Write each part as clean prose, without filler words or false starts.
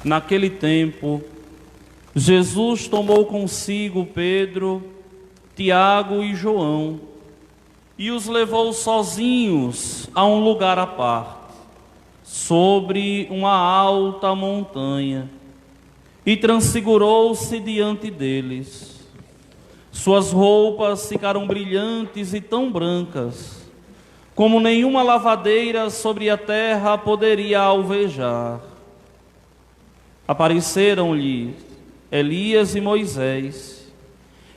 Naquele tempo, Jesus tomou consigo Pedro, Tiago e João e os levou sozinhos a um lugar à parte, sobre uma alta montanha, e transfigurou-se diante deles. Suas roupas ficaram brilhantes e tão brancas, como nenhuma lavadeira sobre a terra poderia alvejar. Apareceram-lhe Elias e Moisés,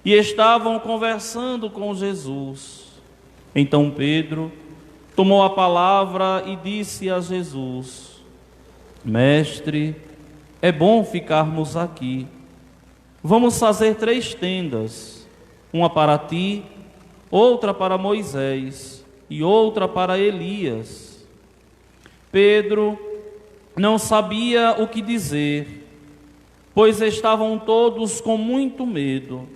e estavam conversando com Jesus. Então Pedro tomou a palavra e disse a Jesus: Mestre, é bom ficarmos aqui. Vamos fazer 3 tendas, uma para ti, outra para Moisés e outra para Elias. Pedro não sabia o que dizer, pois estavam todos com muito medo.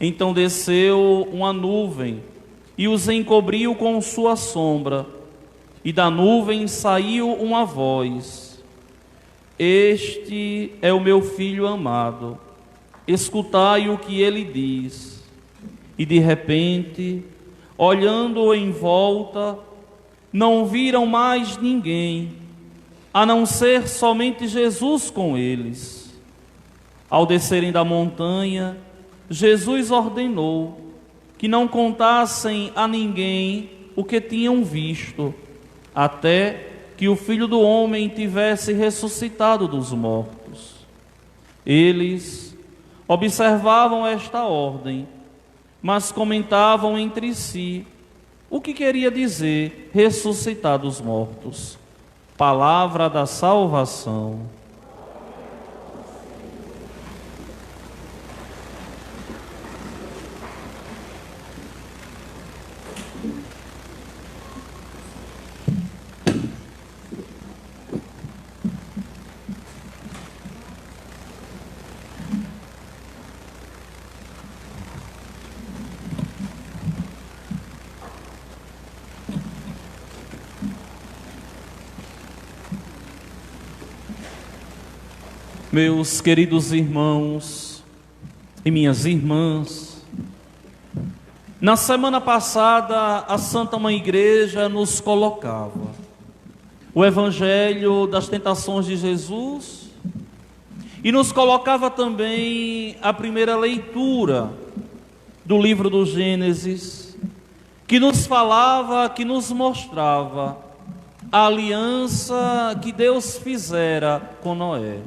Então desceu uma nuvem e os encobriu com sua sombra, e da nuvem saiu uma voz: Este é o meu filho amado, escutai o que ele diz. E de repente, olhando em volta, não viram mais ninguém, a não ser somente Jesus com eles. Ao descerem da montanha, Jesus ordenou que não contassem a ninguém o que tinham visto, até que o Filho do Homem tivesse ressuscitado dos mortos. Eles observavam esta ordem, mas comentavam entre si o que queria dizer ressuscitar dos mortos. Palavra da salvação. Meus queridos irmãos e minhas irmãs, na semana passada a Santa Mãe Igreja nos colocava o Evangelho das tentações de Jesus e nos colocava também a primeira leitura do livro do Gênesis, que nos falava, que nos mostrava a aliança que Deus fizera com Noé.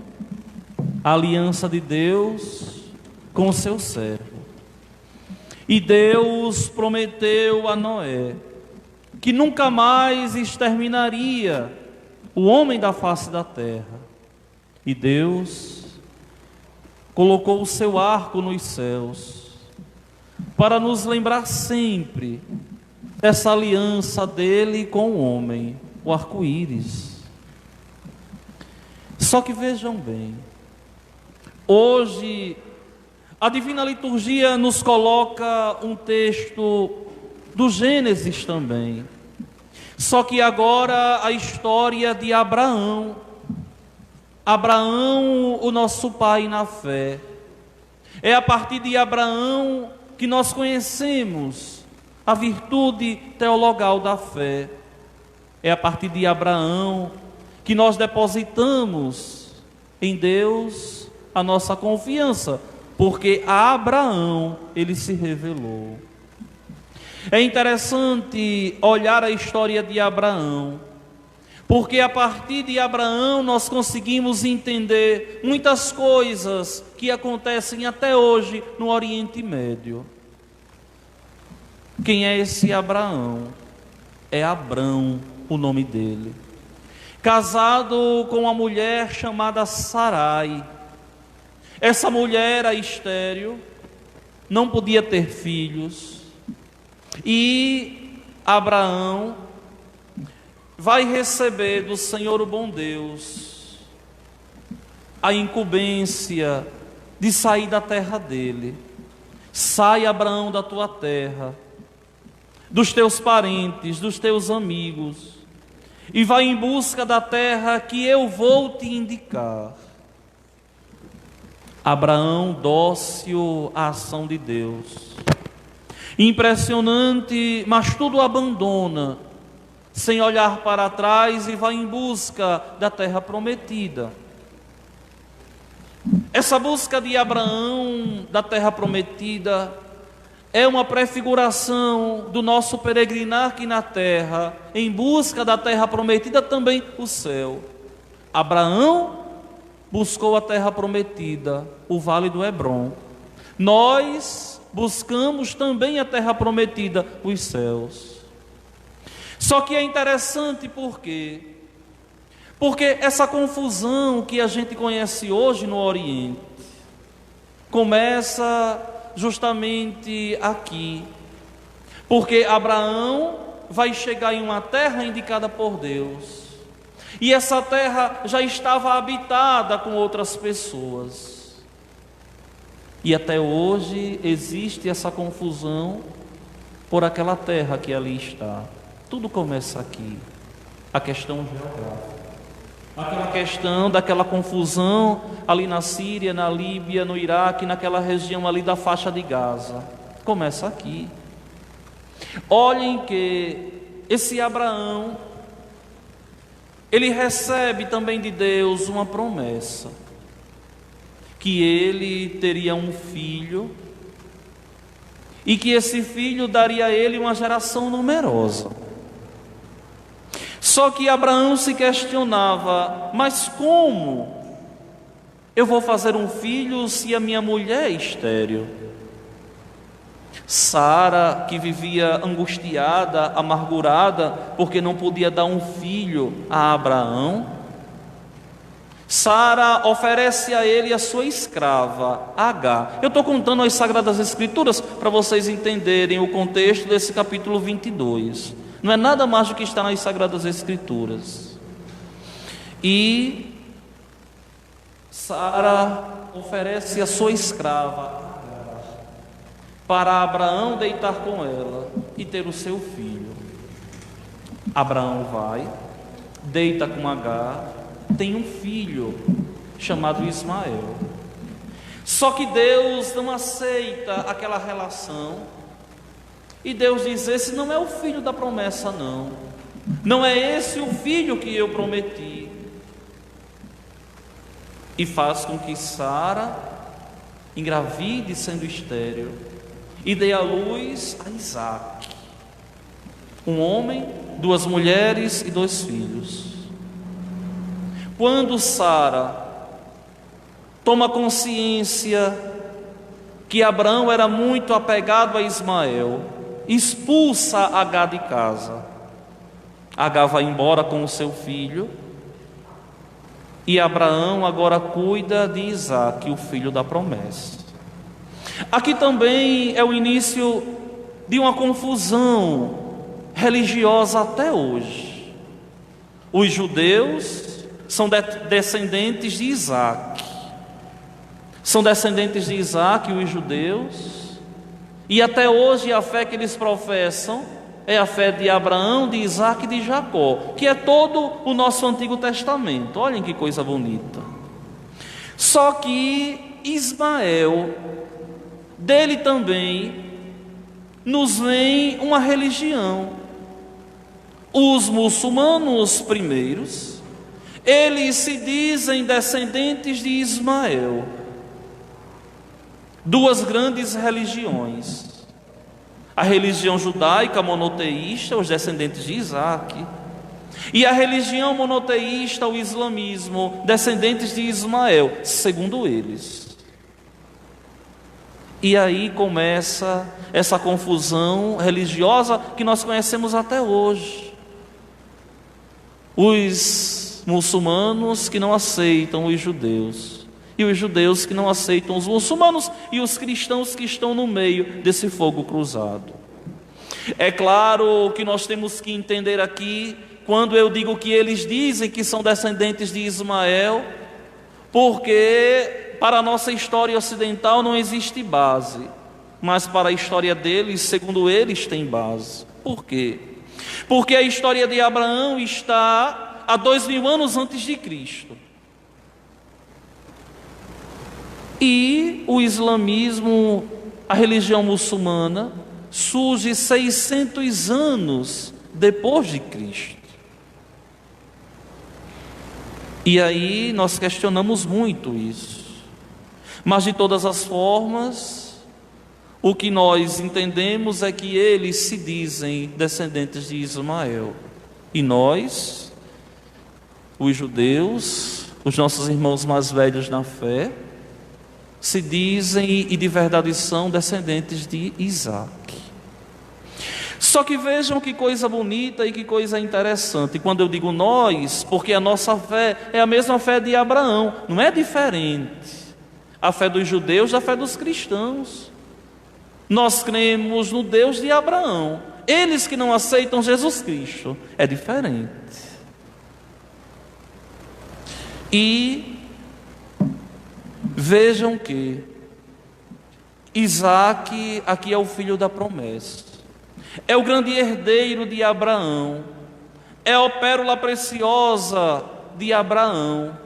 A aliança de Deus com o seu servo. E Deus prometeu a Noé que nunca mais exterminaria o homem da face da terra. E Deus colocou o seu arco nos céus para nos lembrar sempre dessa aliança dele com o homem, o arco-íris. Só que vejam bem, hoje, a Divina Liturgia nos coloca um texto do Gênesis também. Só que agora a história de Abraão. Abraão, o nosso pai na fé. É a partir de Abraão que nós conhecemos a virtude teologal da fé. É a partir de Abraão que nós depositamos em Deus a nossa confiança, porque a Abraão ele se revelou. É interessante olhar a história de Abraão, porque a partir de Abraão nós conseguimos entender muitas coisas que acontecem até hoje no Oriente Médio. Quem é esse Abraão? É Abrão, o nome dele. Casado com uma mulher chamada Sarai. Essa mulher era estéril, não podia ter filhos, e Abraão vai receber do Senhor o bom Deus a incumbência de sair da terra dele. Sai, Abraão, da tua terra, dos teus parentes, dos teus amigos, e vai em busca da terra que eu vou te indicar. Abraão, dócil à ação de Deus. Impressionante, mas tudo abandona, sem olhar para trás, e vai em busca da terra prometida. Essa busca de Abraão da terra prometida é uma prefiguração do nosso peregrinar aqui na terra, em busca da terra prometida, também o céu. Abraão buscou a terra prometida, o vale do Hebrom. Nós buscamos também a terra prometida, os céus. Só que é interessante porque essa confusão que a gente conhece hoje no Oriente começa justamente aqui. Porque Abraão vai chegar em uma terra indicada por Deus. E essa terra já estava habitada com outras pessoas. E até hoje existe essa confusão por aquela terra que ali está. Tudo começa aqui. A questão geográfica. Aquela questão daquela confusão ali na Síria, na Líbia, no Iraque, naquela região ali da faixa de Gaza. Começa aqui. Olhem que esse Abraão, ele recebe também de Deus uma promessa, que ele teria um filho, e que esse filho daria a ele uma geração numerosa. Só que Abraão se questionava: mas como eu vou fazer um filho se a minha mulher é estéril? Sara, que vivia angustiada, amargurada, porque não podia dar um filho a Abraão, Sara oferece a ele a sua escrava, Agar. Eu estou contando as Sagradas Escrituras para vocês entenderem o contexto desse capítulo 22. Não é nada mais do que está nas Sagradas Escrituras. E Sara oferece a sua escrava para Abraão deitar com ela e ter o seu filho. Abraão vai, deita com Agar, tem um filho chamado Ismael. Só que Deus não aceita aquela relação. E Deus diz: esse não é o filho da promessa, não. Não é esse o filho que eu prometi. E faz com que Sara engravide sendo estéril e dê à luz a Isaque, um homem, 2 mulheres e 2 filhos. Quando Sara toma consciência que Abraão era muito apegado a Ismael, expulsa Agar de casa. Agar vai embora com o seu filho, e Abraão agora cuida de Isaque, o filho da promessa. Aqui também é o início de uma confusão religiosa até hoje. Os judeus são descendentes de Isaque. São descendentes de Isaque, os judeus. E até hoje a fé que eles professam é a fé de Abraão, de Isaque e de Jacó, que é todo o nosso Antigo Testamento. Olhem que coisa bonita. Só que Ismael, dele também nos vem uma religião. Os muçulmanos primeiros, eles se dizem descendentes de Ismael. 2 grandes religiões: a religião judaica monoteísta, os descendentes de Isaque, e a religião monoteísta, o islamismo, descendentes de Ismael, segundo eles. E aí começa essa confusão religiosa que nós conhecemos até hoje. Os muçulmanos que não aceitam os judeus, e os judeus que não aceitam os muçulmanos, e os cristãos que estão no meio desse fogo cruzado. É claro que nós temos que entender aqui, quando eu digo que eles dizem que são descendentes de Ismael, porque para a nossa história ocidental não existe base, mas para a história deles, segundo eles, tem base. Por quê? Porque a história de Abraão está há 2000 anos antes de Cristo. E o islamismo, a religião muçulmana, surge 600 anos depois de Cristo. E aí nós questionamos muito isso. Mas de todas as formas, o que nós entendemos é que eles se dizem descendentes de Ismael. E nós, os judeus, os nossos irmãos mais velhos na fé, se dizem e de verdade são descendentes de Isaac. Só que vejam que coisa bonita e que coisa interessante. Quando eu digo nós, porque a nossa fé é a mesma fé de Abraão, não é diferente. A fé dos judeus da fé dos cristãos. Nós cremos no Deus de Abraão. Eles que não aceitam Jesus Cristo, é diferente. E vejam que Isaac aqui é o filho da promessa, é o grande herdeiro de Abraão, é a pérola preciosa de Abraão.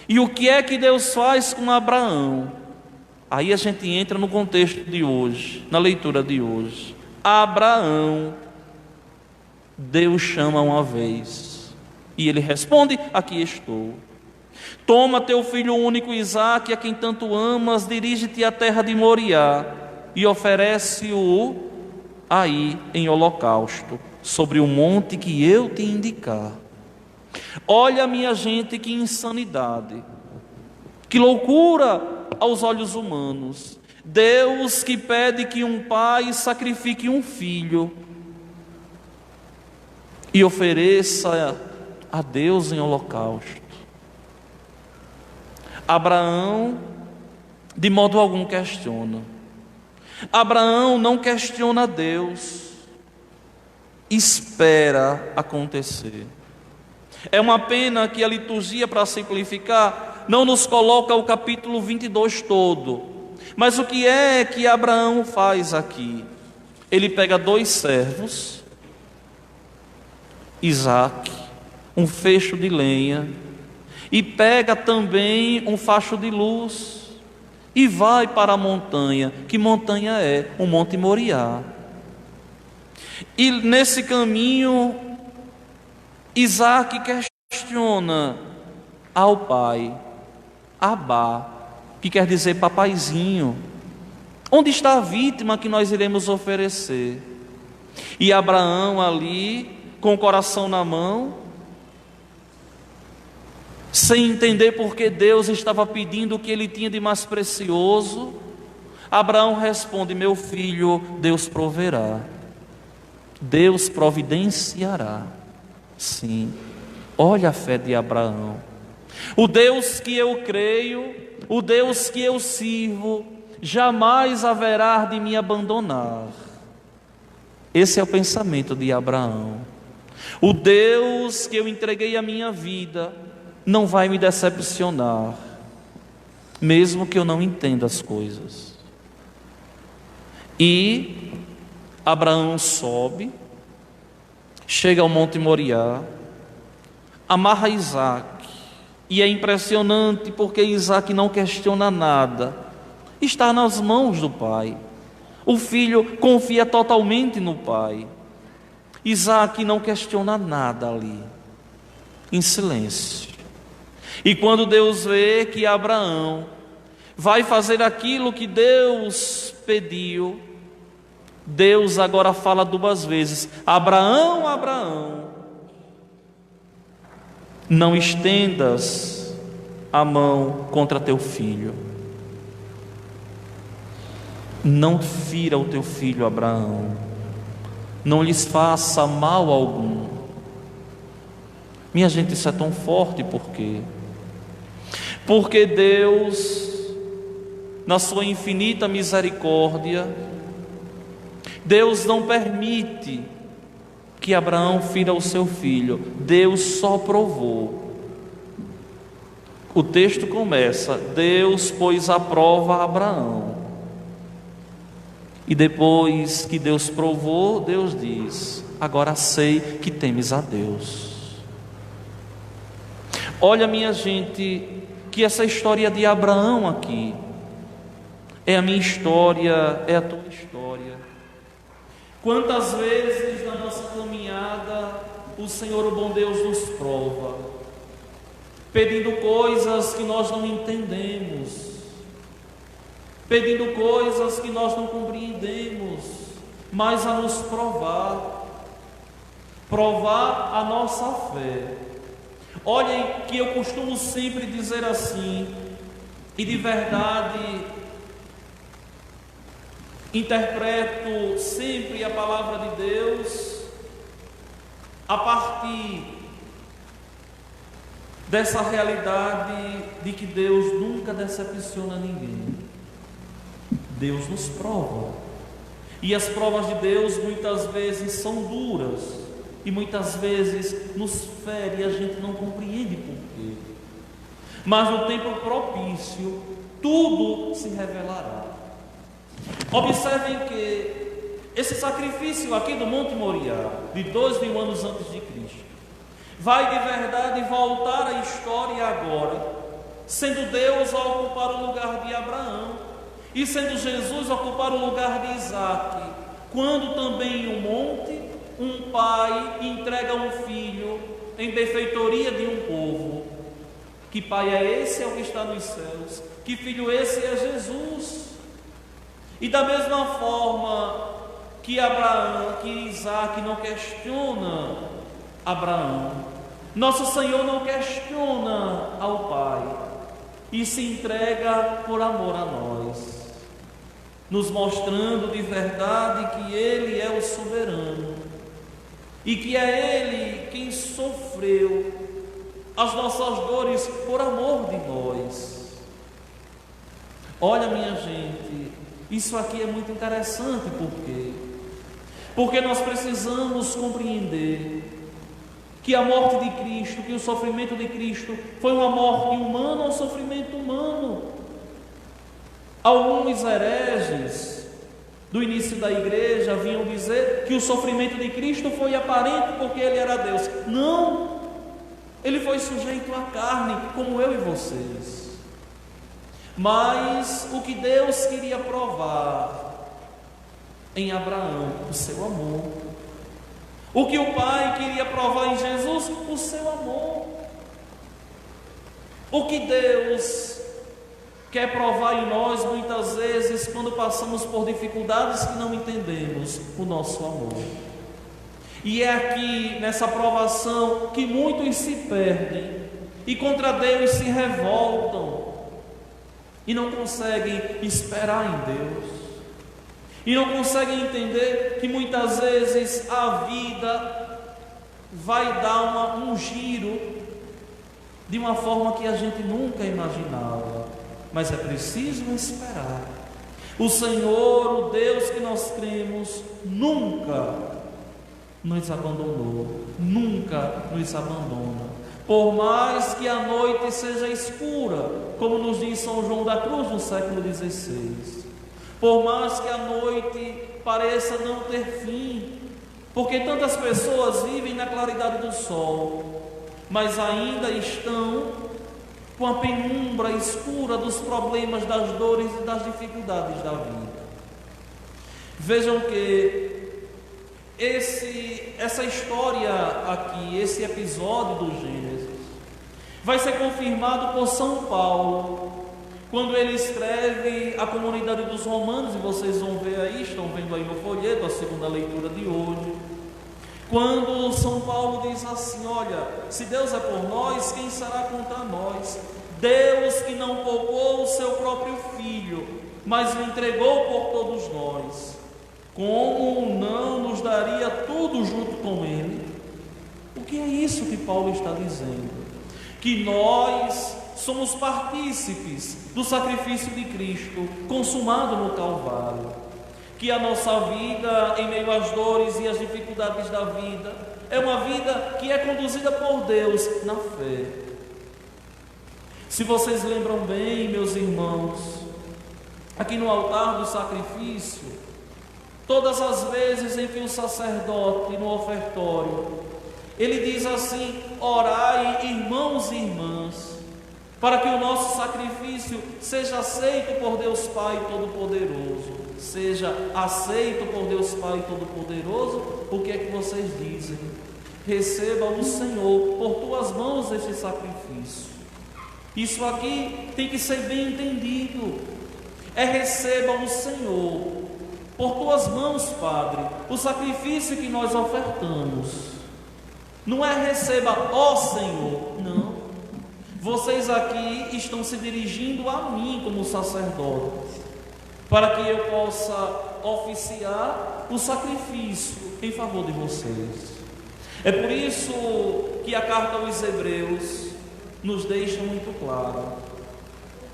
E o que é que Deus faz com Abraão? Aí a gente entra no contexto de hoje, na leitura de hoje. Abraão, Deus chama uma vez, e ele responde: aqui estou. Toma teu filho único Isaque, a quem tanto amas, dirige-te à terra de Moriá e oferece-o aí em holocausto, sobre o monte que eu te indicar. Olha, minha gente, que insanidade, que loucura aos olhos humanos. Deus que pede que um pai sacrifique um filho e ofereça a Deus em holocausto. Abraão, de modo algum, questiona. Abraão não questiona Deus, espera acontecer. É uma pena que a liturgia, para simplificar, não nos coloca o capítulo 22 todo. Mas o que é que Abraão faz aqui? Ele pega 2 servos, Isaque, um fecho de lenha, e pega também um facho de luz, e vai para a montanha. Que montanha é? O Monte Moriá. E nesse caminho, Isaque questiona ao pai, Abá, que quer dizer papaizinho: onde está a vítima que nós iremos oferecer? E Abraão ali, com o coração na mão, sem entender porque Deus estava pedindo o que ele tinha de mais precioso, Abraão responde: meu filho, Deus proverá, Deus providenciará. Sim, olha a fé de Abraão. O Deus que eu creio, o Deus que eu sirvo, jamais haverá de me abandonar. Esse é o pensamento de Abraão. O Deus que eu entreguei a minha vida não vai me decepcionar, mesmo que eu não entenda as coisas. E Abraão sobe, chega ao Monte Moriá, amarra Isaque, e é impressionante porque Isaque não questiona nada, está nas mãos do pai. O filho confia totalmente no pai. Isaque não questiona nada ali, em silêncio. E quando Deus vê que Abraão vai fazer aquilo que Deus pediu, Deus agora fala 2 vezes: Abraão, Abraão, não estendas a mão contra teu filho. Não fira o teu filho Abraão, não lhes faça mal algum. Minha gente, isso é tão forte, por quê? Porque Deus, na sua infinita misericórdia, Deus não permite que Abraão fira o seu filho. Deus só provou. O texto começa: Deus pôs à prova Abraão. E depois que Deus provou, Deus diz: agora sei que temes a Deus. Olha, minha gente, que essa história de Abraão aqui é a minha história, é a tua história. Quantas vezes na nossa caminhada o Senhor, o bom Deus, nos prova, pedindo coisas que nós não entendemos, pedindo coisas que nós não compreendemos, mas a nos provar a nossa fé. Olhem que eu costumo sempre dizer assim, e de verdade interpreto sempre a palavra de Deus a partir dessa realidade de que Deus nunca decepciona ninguém. Deus nos prova, e as provas de Deus muitas vezes são duras, e muitas vezes nos fere e a gente não compreende porquê. Mas no tempo propício, tudo se revelará. Observem que esse sacrifício aqui do Monte Moriá, de 2000 anos antes de Cristo, vai de verdade voltar à história agora, sendo Deus a ocupar o lugar de Abraão, e sendo Jesus a ocupar o lugar de Isaque, quando também em um monte, um pai entrega um filho em benfeitoria de um povo. Que pai é esse? É o que está nos céus. Que filho esse? É Jesus. E da mesma forma que Abraão, que Isaque não questiona Abraão, nosso Senhor não questiona ao Pai e se entrega por amor a nós, nos mostrando de verdade que Ele é o soberano e que é Ele quem sofreu as nossas dores por amor de nós. Olha, minha gente, isso aqui é muito interessante, porque nós precisamos compreender que a morte de Cristo, que o sofrimento de Cristo foi uma morte humana, um sofrimento humano. Alguns hereges do início da igreja vinham dizer que o sofrimento de Cristo foi aparente porque Ele era Deus. Não, Ele foi sujeito à carne, como eu e vocês. Mas o que Deus queria provar em Abraão, o seu amor. O que o Pai queria provar em Jesus, o seu amor. O que Deus quer provar em nós muitas vezes quando passamos por dificuldades que não entendemos, o nosso amor. E é aqui nessa provação que muitos se perdem e contra Deus se revoltam e não conseguem esperar em Deus, e não conseguem entender que muitas vezes a vida vai dar um giro de uma forma que a gente nunca imaginava, mas é preciso esperar. O Senhor, o Deus que nós cremos, nunca nos abandonou, nunca nos abandona. Por mais que a noite seja escura, como nos diz São João da Cruz no século XVI, por mais que a noite pareça não ter fim, porque tantas pessoas vivem na claridade do sol, mas ainda estão com a penumbra escura dos problemas, das dores e das dificuldades da vida. Vejam que essa história aqui, esse episódio do Gênesis, vai ser confirmado por São Paulo, quando ele escreve a comunidade dos Romanos, e vocês vão ver aí, estão vendo aí no folheto, a segunda leitura de hoje, quando São Paulo diz assim: olha, se Deus é por nós, quem será contra nós? Deus que não poupou o seu próprio Filho, mas o entregou por todos nós, como não nos daria tudo junto com Ele? O que é isso que Paulo está dizendo? Que nós somos partícipes do sacrifício de Cristo consumado no Calvário, que a nossa vida, em meio às dores e às dificuldades da vida, é uma vida que é conduzida por Deus na fé. Se vocês lembram bem, meus irmãos, aqui no altar do sacrifício, Todas as vezes em que o sacerdote no ofertório, ele diz assim: orai, irmãos e irmãs, para que o nosso sacrifício seja aceito por Deus Pai Todo-Poderoso. Seja aceito por Deus Pai Todo-Poderoso. O que é que vocês dizem? Receba o Senhor por tuas mãos esse sacrifício. Isso aqui tem que ser bem entendido. Receba o Senhor por tuas mãos, Padre, o sacrifício que nós ofertamos. Não receba, ó Senhor, não. Vocês aqui estão se dirigindo a mim como sacerdote, para que eu possa oficiar o sacrifício em favor de vocês. É por isso que a carta aos Hebreus nos deixa muito claro: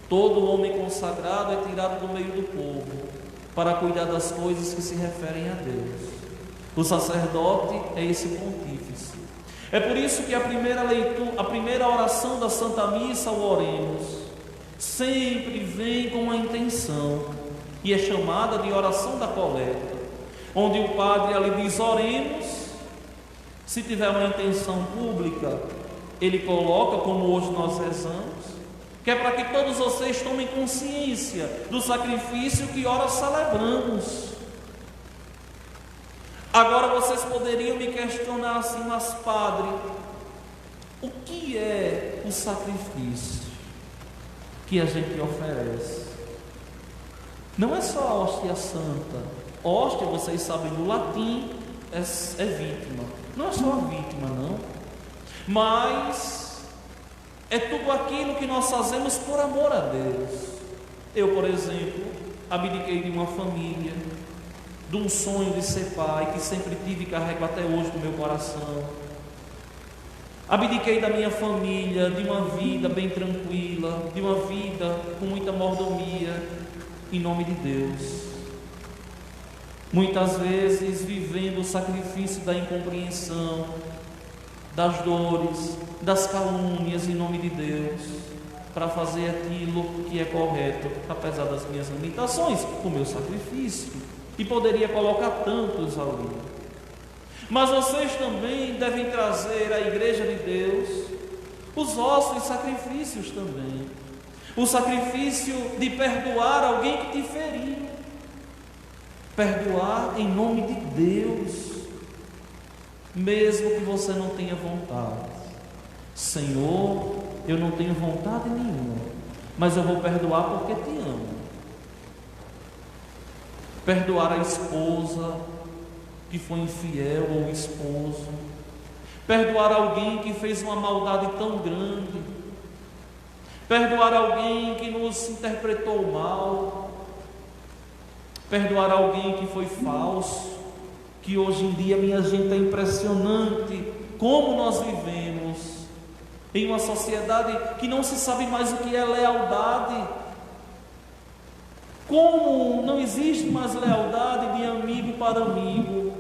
todo homem consagrado é tirado do meio do povo para cuidar das coisas que se referem a Deus. O sacerdote é esse pontífice. É por isso que a primeira oração da Santa Missa, o Oremos, sempre vem com uma intenção, e é chamada de oração da coleta, onde o padre ali diz: oremos. Se tiver uma intenção pública, ele coloca, como hoje nós rezamos, que é para que todos vocês tomem consciência do sacrifício que ora celebramos. Agora vocês poderiam me questionar assim: mas Padre, o que é o sacrifício que a gente oferece? Não é só a hóstia santa. Hóstia, vocês sabem, no latim é vítima. Não é só a vítima, não. Mas é tudo aquilo que nós fazemos por amor a Deus. Eu, por exemplo, abdiquei de uma família, de um sonho de ser pai, que sempre tive e carrego até hoje no meu coração. Abdiquei da minha família, de uma vida bem tranquila, de uma vida com muita mordomia, em nome de Deus. Muitas vezes vivendo o sacrifício da incompreensão, das dores, das calúnias, em nome de Deus, para fazer aquilo que é correto, apesar das minhas limitações, o meu sacrifício. E poderia colocar tantos ali. Mas vocês também devem trazer à Igreja de Deus os vossos sacrifícios também. O sacrifício de perdoar alguém que te feriu. Perdoar em nome de Deus, mesmo que você não tenha vontade. Senhor, eu não tenho vontade nenhuma, mas eu vou perdoar porque te amo. Perdoar a esposa que foi infiel, ou o esposo. Perdoar alguém que fez uma maldade tão grande. Perdoar alguém que nos interpretou mal. Perdoar alguém que foi falso. Que hoje em dia, minha gente, é impressionante como nós vivemos em uma sociedade que não se sabe mais o que é lealdade. Como não existe mais lealdade de amigo para amigo,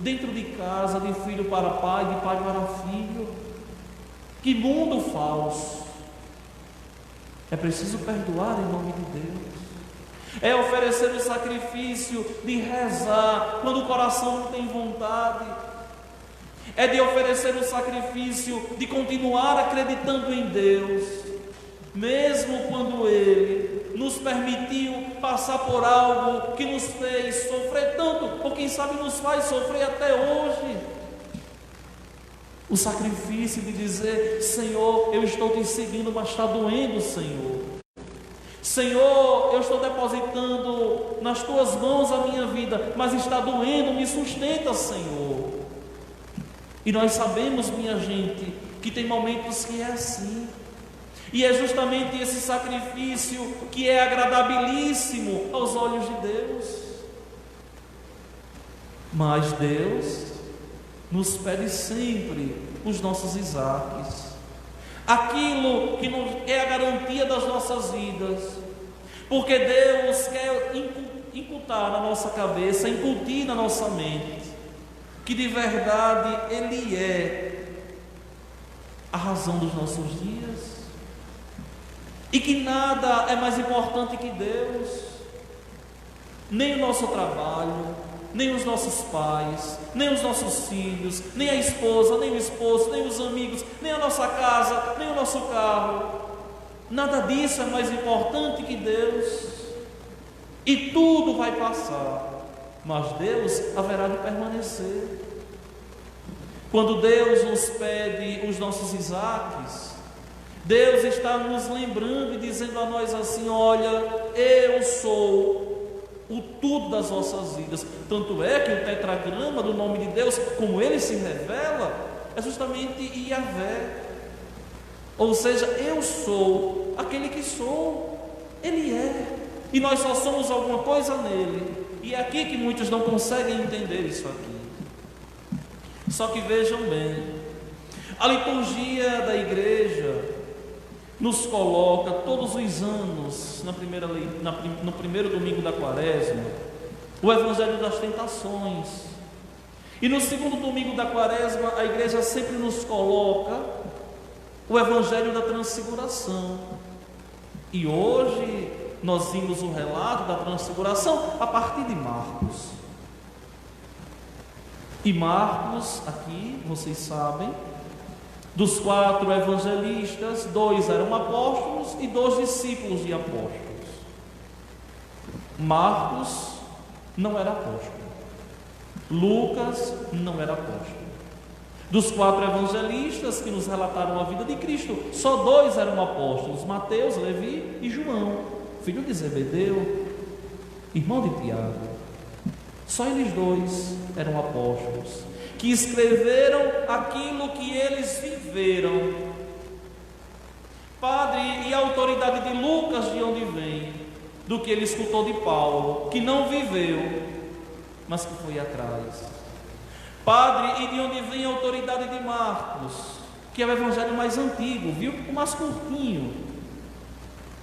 dentro de casa, de filho para pai, de pai para filho. Que mundo falso! É preciso perdoar em nome de Deus. É oferecer o sacrifício de rezar quando o coração não tem vontade. É de oferecer o sacrifício de continuar acreditando em Deus, mesmo quando Ele nos permitiu passar por algo que nos fez sofrer tanto, ou quem sabe nos faz sofrer até hoje. O sacrifício de dizer: Senhor, eu estou te seguindo, mas está doendo, Senhor. Senhor, eu estou depositando nas tuas mãos a minha vida, mas está doendo, me sustenta, Senhor. E nós sabemos, minha gente, que tem momentos que é assim. E é justamente esse sacrifício que é agradabilíssimo aos olhos de Deus. Mas Deus nos pede sempre os nossos Isaques, aquilo que é a garantia das nossas vidas, porque Deus quer incutir na nossa cabeça, incutir na nossa mente, que de verdade Ele é a razão dos nossos dias, e que nada é mais importante que Deus, nem o nosso trabalho, nem os nossos pais, nem os nossos filhos, nem a esposa, nem o esposo, nem os amigos, nem a nossa casa, nem o nosso carro. Nada disso é mais importante que Deus. E tudo vai passar, mas Deus haverá de permanecer. Quando Deus nos pede os nossos Isaques, Deus está nos lembrando e dizendo a nós assim: olha, eu sou o tudo das vossas vidas. Tanto é que o tetragrama do nome de Deus, como ele se revela, é justamente Yahvé. Ou seja, eu sou aquele que sou, ele é, e nós só somos alguma coisa nele. E é aqui que muitos não conseguem entender isso aqui. Só que vejam bem, a liturgia da igreja nos coloca todos os anos, no primeiro domingo da quaresma, o Evangelho das Tentações. E no segundo domingo da quaresma, a igreja sempre nos coloca o Evangelho da Transfiguração. E hoje nós vimos o relato da Transfiguração a partir de Marcos. E Marcos, aqui, vocês sabem, dos 4 evangelistas, 2 eram apóstolos e 2 discípulos de apóstolos. Marcos não era apóstolo, Lucas não era apóstolo. Dos 4 evangelistas que nos relataram a vida de Cristo, só 2 eram apóstolos: Mateus, Levi e João, filho de Zebedeu, irmão de Tiago. Só eles 2 eram apóstolos, que escreveram aquilo que eles viveram. Padre, e a autoridade de Lucas de onde vem? Do que ele escutou de Paulo, que não viveu, mas que foi atrás. Padre, e de onde vem a autoridade de Marcos, que é o evangelho mais antigo, viu? O mais curtinho,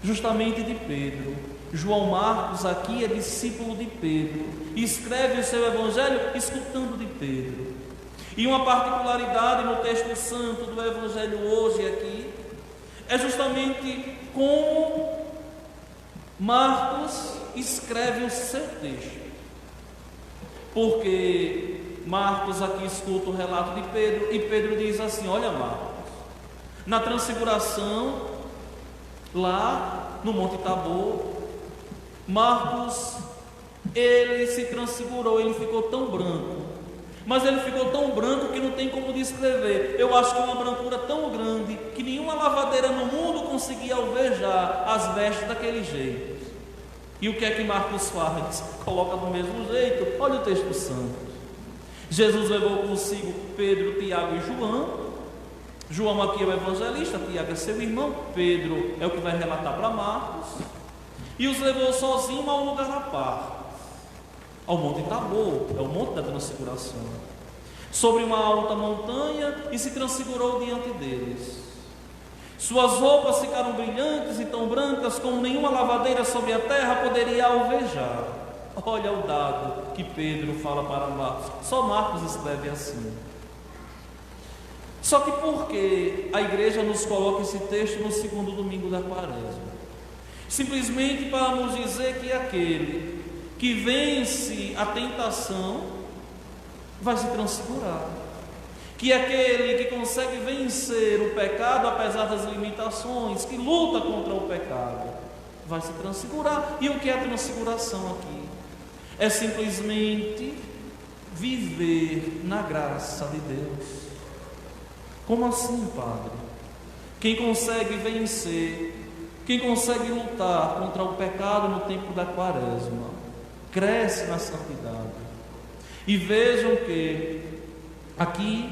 justamente de Pedro. João Marcos aqui é discípulo de Pedro, e escreve o seu evangelho escutando de Pedro. E uma particularidade no texto santo do Evangelho hoje aqui é justamente como Marcos escreve o seu texto. Porque Marcos aqui escuta o relato de Pedro e Pedro diz assim: olha, Marcos, na transfiguração, lá no Monte Tabor, Marcos, ele se transfigurou, ele ficou tão branco. Mas ele ficou tão branco que não tem como descrever. Eu acho que uma brancura tão grande que nenhuma lavadeira no mundo conseguia alvejar as vestes daquele jeito. E o que é que Marcos faz? Coloca do mesmo jeito. Olha o texto santo. Jesus levou consigo Pedro, Tiago e João. João aqui é o evangelista, Tiago é seu irmão, Pedro é o que vai relatar para Marcos. E os levou sozinho a um lugar à parte, ao Monte Tabor, é o Monte da Transfiguração, sobre uma alta montanha, e se transfigurou diante deles. Suas roupas ficaram brilhantes e tão brancas como nenhuma lavadeira sobre a terra poderia alvejar. Olha o dado que Pedro fala para Marcos. Só Marcos escreve assim. Só que por que a igreja nos coloca esse texto no segundo domingo da quaresma? Simplesmente para nos dizer que aquele que vence a tentação vai se transfigurar, que aquele que consegue vencer o pecado apesar das limitações, que luta contra o pecado, vai se transfigurar. E o que é a transfiguração aqui? É simplesmente viver na graça de Deus. Como assim, Padre? Quem consegue vencer, quem consegue lutar contra o pecado no tempo da quaresma, cresce na santidade. E vejam que aqui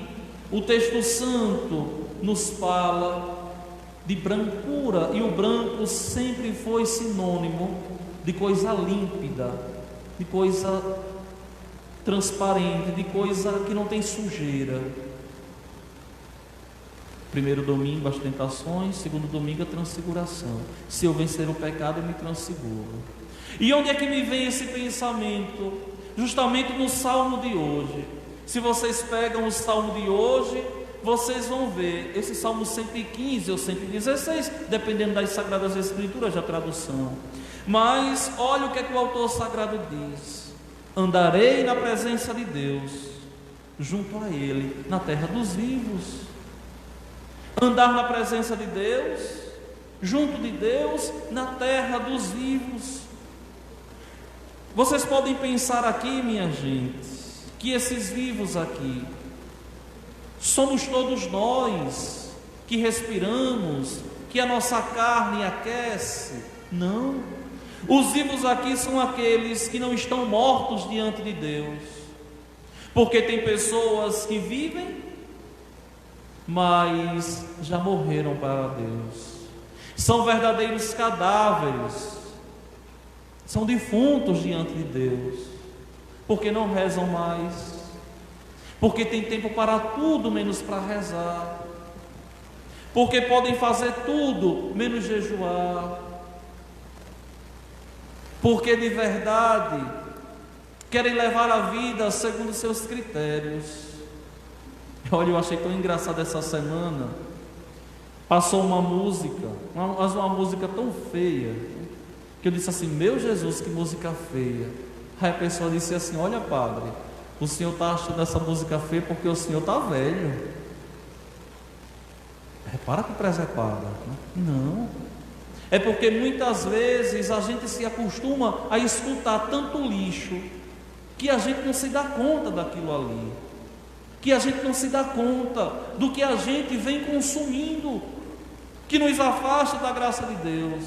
o texto santo nos fala de brancura, e o branco sempre foi sinônimo de coisa límpida, de coisa transparente, de coisa que não tem sujeira. Primeiro domingo as tentações, segundo domingo a transfiguração. Se eu vencer o pecado, eu me transfiguro. E onde é que me vem esse pensamento? Justamente no salmo de hoje. Se vocês pegam o salmo de hoje, vocês vão ver esse salmo 115 ou 116, dependendo das Sagradas Escrituras, da tradução. Mas olha o que é que o autor sagrado diz: Andarei na presença de Deus, junto a Ele, na terra dos vivos. Andar na presença de Deus, junto de Deus, na terra dos vivos. Vocês podem pensar aqui, minha gente, que esses vivos aqui somos todos nós que respiramos, que a nossa carne aquece. Não. Os vivos aqui são aqueles que não estão mortos diante de Deus, porque tem pessoas que vivem, mas já morreram para Deus. São verdadeiros cadáveres, são defuntos diante de Deus, porque não rezam mais, porque tem tempo para tudo menos para rezar, porque podem fazer tudo menos jejuar, porque de verdade querem levar a vida segundo seus critérios. Olha, eu achei tão engraçado essa semana. Passou uma música, uma música tão feia, que eu disse assim: meu Jesus, que música feia. Aí a pessoa disse assim: olha, padre, o senhor está achando essa música feia porque o senhor está velho. Repara que presepada. Não. É porque muitas vezes a gente se acostuma a escutar tanto lixo que a gente não se dá conta daquilo ali, que a gente não se dá conta do que a gente vem consumindo, que nos afasta da graça de Deus.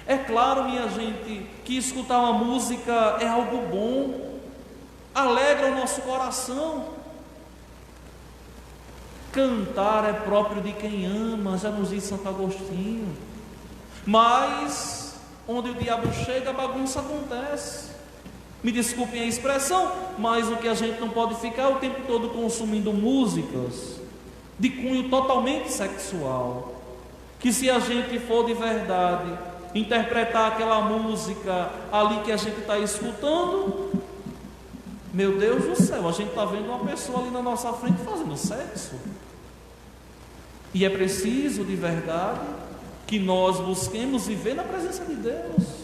É claro, minha gente, que escutar uma música é algo bom, alegra o nosso coração. Cantar é próprio de quem ama, já nos diz Santo Agostinho. Mas onde o diabo chega, a bagunça acontece. Me desculpem a expressão, mas o que a gente não pode ficar o tempo todo consumindo músicas de cunho totalmente sexual, que se a gente for de verdade interpretar aquela música ali que a gente está escutando, meu Deus do céu, a gente está vendo uma pessoa ali na nossa frente fazendo sexo. E é preciso de verdade que nós busquemos viver na presença de Deus.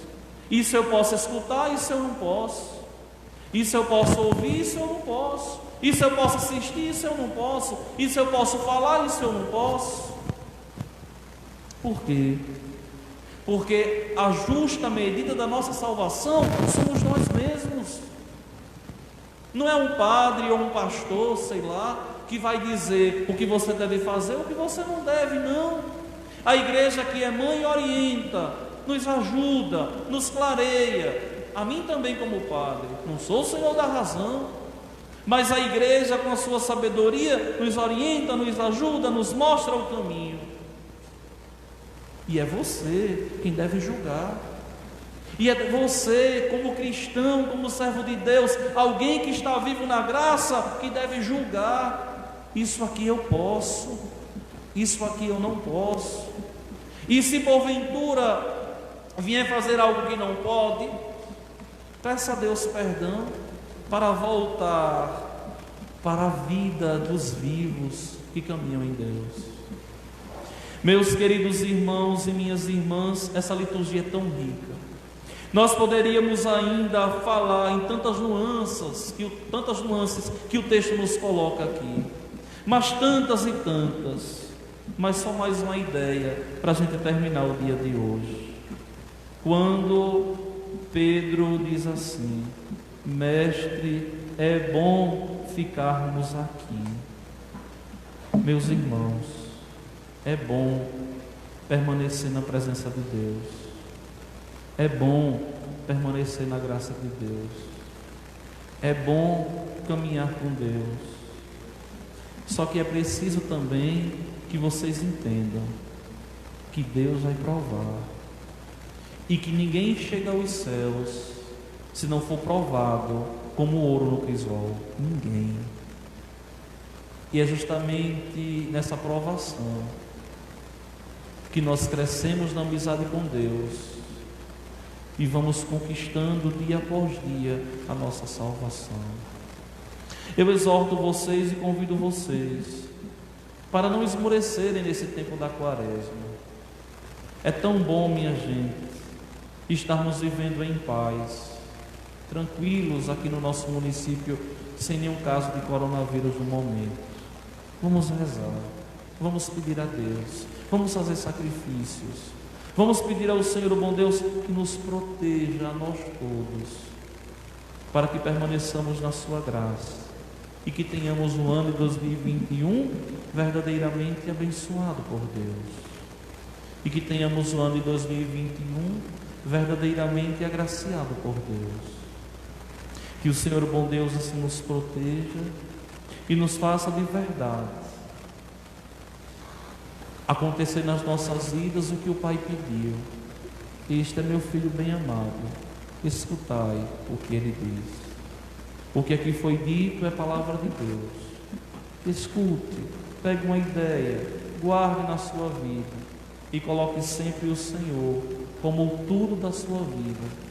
Isso eu posso escutar, isso eu não posso. Isso eu posso ouvir, isso eu não posso. Isso eu posso assistir, isso eu não posso. Isso eu posso falar, isso eu não posso. Por quê? Porque a justa medida da nossa salvação somos nós mesmos. Não é um padre ou um pastor, sei lá, que vai dizer o que você deve fazer ou o que você não deve, não. A igreja que é mãe orienta, nos ajuda, nos clareia. A mim também como padre, não sou o senhor da razão, mas a igreja com a sua sabedoria nos orienta, nos ajuda, nos mostra o caminho. E é você quem deve julgar. E é você, como cristão, como servo de Deus, alguém que está vivo na graça, que deve julgar. Isso aqui eu posso, isso aqui eu não posso. E se porventura vier fazer algo que não pode, peça a Deus perdão para voltar para a vida dos vivos que caminham em Deus. Meus queridos irmãos e minhas irmãs, essa liturgia é tão rica. Nós poderíamos ainda falar em tantas nuances que o texto nos coloca aqui, mas tantas e tantas. Mas só mais uma ideia para a gente terminar o dia de hoje. Quando Pedro diz assim: mestre, é bom ficarmos aqui. Meus irmãos, é bom permanecer na presença de Deus. É bom permanecer na graça de Deus. É bom caminhar com Deus. Só que é preciso também que vocês entendam que Deus vai provar e que ninguém chega aos céus se não for provado como ouro no crisol. Ninguém. E é justamente nessa provação que nós crescemos na amizade com Deus e vamos conquistando dia após dia a nossa salvação. Eu exorto vocês e convido vocês para não esmorecerem nesse tempo da quaresma. É tão bom, minha gente, estarmos vivendo em paz. tranquilos aqui no nosso município, sem nenhum caso de coronavírus no momento. Vamos rezar, vamos pedir a Deus, vamos fazer sacrifícios, vamos pedir ao Senhor, o bom Deus, que nos proteja a nós todos, para que permaneçamos na sua graça e que tenhamos o ano de 2021 verdadeiramente abençoado por Deus, e que tenhamos o ano de 2021 verdadeiramente agraciado por Deus. Que o Senhor, bom Deus, assim nos proteja e nos faça de verdade acontecer nas nossas vidas o que o Pai pediu. Este é meu filho bem amado, escutai o que ele diz. O que aqui foi dito é palavra de Deus. Escute, pegue uma ideia, guarde na sua vida e coloque sempre o Senhor como o tudo da sua vida.